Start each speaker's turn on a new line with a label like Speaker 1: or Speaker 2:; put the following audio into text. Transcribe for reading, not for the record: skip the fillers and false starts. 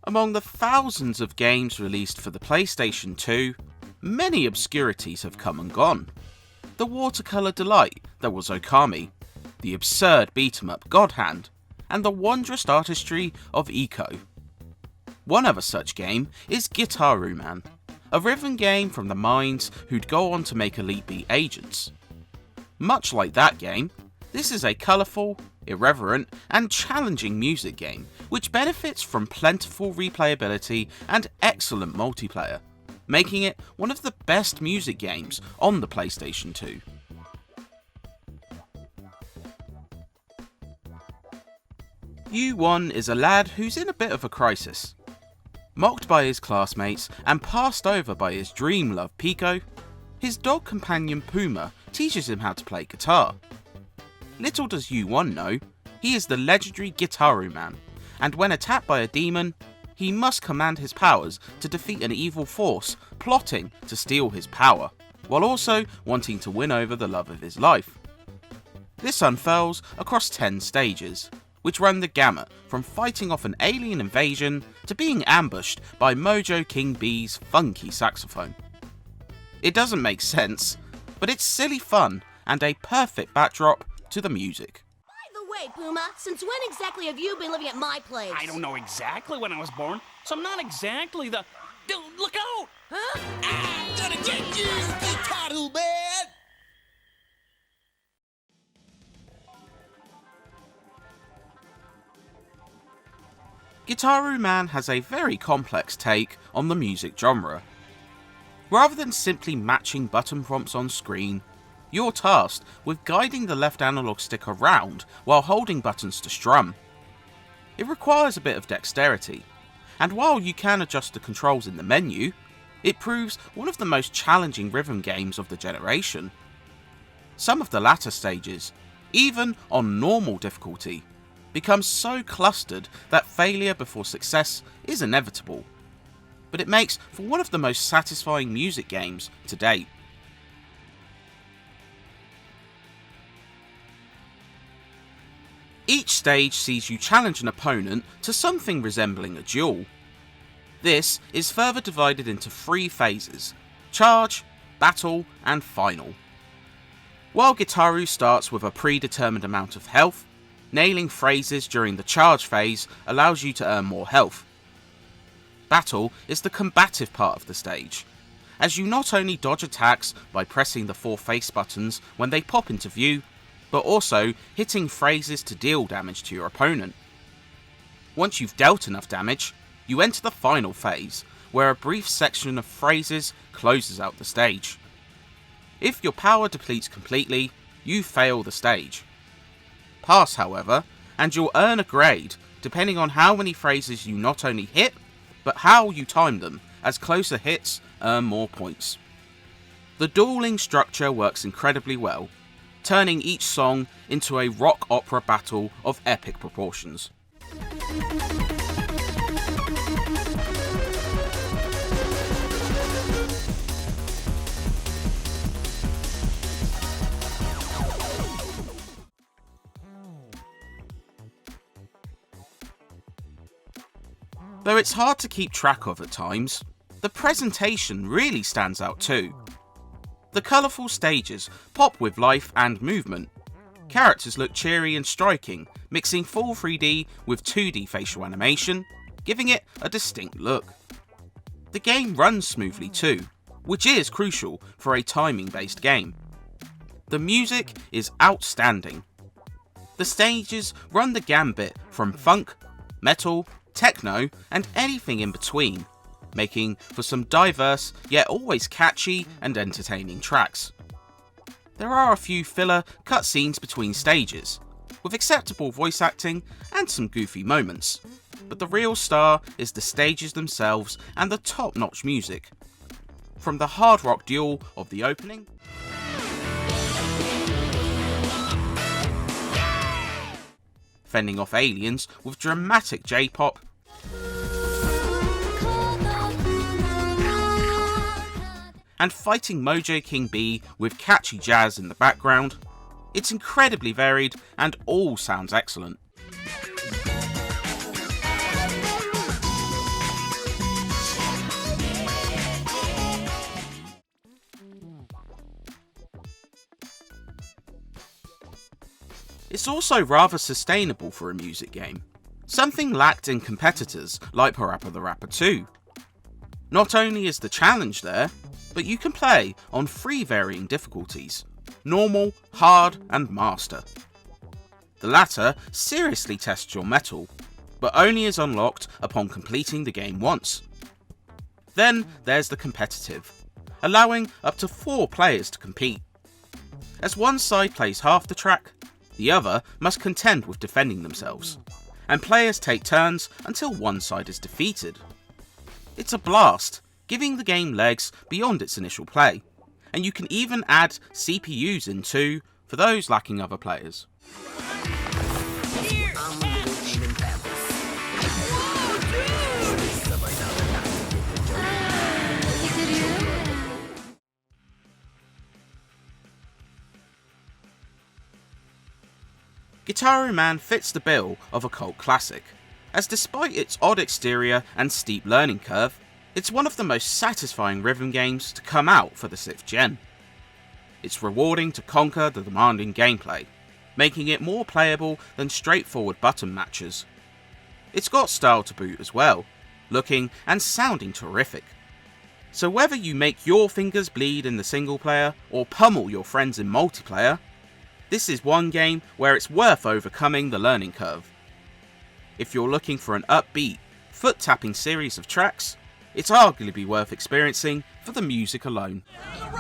Speaker 1: Among the thousands of games released for the PlayStation 2, many obscurities have come and gone. The watercolour delight that was Okami, the absurd beat-em-up God Hand, and the wondrous artistry of Ico. One other such game is Gitaroo Man, a rhythm game from the minds who'd go on to make Elite Beat Agents. Much like that game, this is a colourful, irreverent, and challenging music game which benefits from plentiful replayability and excellent multiplayer, making it one of the best music games on the PlayStation 2. U1 is a lad who's in a bit of a crisis. Mocked by his classmates and passed over by his dream love Pico, his dog companion Puma teaches him how to play guitar. Little does U1 know, he is the legendary Gitaroo Man, and when attacked by a demon, he must command his powers to defeat an evil force plotting to steal his power, while also wanting to win over the love of his life. This unfurls across 10 stages, which run the gamut from fighting off an alien invasion to being ambushed by Mojo King B's funky saxophone. It doesn't make sense, but it's silly fun and a perfect backdrop to the music.
Speaker 2: By the way, Puma, since when exactly have you been living at my place?
Speaker 3: I don't know exactly when I was born, so I'm not exactly the... Dude, look out!
Speaker 2: Huh?
Speaker 4: I'm gonna get you, Gitaroo Man!
Speaker 1: Gitaroo Man has a very complex take on the music genre. Rather than simply matching button prompts on screen, you're tasked with guiding the left analog stick around while holding buttons to strum. It requires a bit of dexterity, and while you can adjust the controls in the menu, it proves one of the most challenging rhythm games of the generation. Some of the latter stages, even on normal difficulty, become so clustered that failure before success is inevitable, but it makes for one of the most satisfying music games to date. Each stage sees you challenge an opponent to something resembling a duel. This is further divided into 3 phases: charge, battle, and final. While Gitaroo starts with a predetermined amount of health, nailing phrases during the charge phase allows you to earn more health. Battle is the combative part of the stage, as you not only dodge attacks by pressing the 4 face buttons when they pop into view, but also hitting phrases to deal damage to your opponent. Once you've dealt enough damage, you enter the final phase, where a brief section of phrases closes out the stage. If your power depletes completely, you fail the stage. Pass, however, and you'll earn a grade depending on how many phrases you not only hit, but how you time them, as closer hits earn more points. The dueling structure works incredibly well, turning each song into a rock opera battle of epic proportions. Though it's hard to keep track of at times, the presentation really stands out too. The colourful stages pop with life and movement. Characters look cheery and striking, mixing full 3D with 2D facial animation, giving it a distinct look. The game runs smoothly too, which is crucial for a timing-based game. The music is outstanding. The stages run the gambit from funk, metal, techno, and anything in between, making for some diverse yet always catchy and entertaining tracks. There are a few filler cutscenes between stages, with acceptable voice acting and some goofy moments, but the real star is the stages themselves and the top-notch music. From the hard rock duel of the opening, fending off aliens with dramatic J-pop, and fighting Mojo King B with catchy jazz in the background, it's incredibly varied and all sounds excellent. It's also rather sustainable for a music game, something lacked in competitors like Parappa the Rapper 2. Not only is the challenge there, but you can play on 3 varying difficulties: normal, hard and master. The latter seriously tests your mettle, but only is unlocked upon completing the game once. Then there's the competitive, allowing up to 4 players to compete. As one side plays half the track, the other must contend with defending themselves, and players take turns until one side is defeated. It's a blast, giving the game legs beyond its initial play, and you can even add CPUs in too for those lacking other players. Gitaroo Man fits the bill of a cult classic, as despite its odd exterior and steep learning curve, it's one of the most satisfying rhythm games to come out for the 6th gen. It's rewarding to conquer the demanding gameplay, making it more playable than straightforward button matches. It's got style to boot as well, looking and sounding terrific. So whether you make your fingers bleed in the single player or pummel your friends in multiplayer, this is one game where it's worth overcoming the learning curve. If you're looking for an upbeat, foot-tapping series of tracks, it's arguably worth experiencing for the music alone.
Speaker 2: You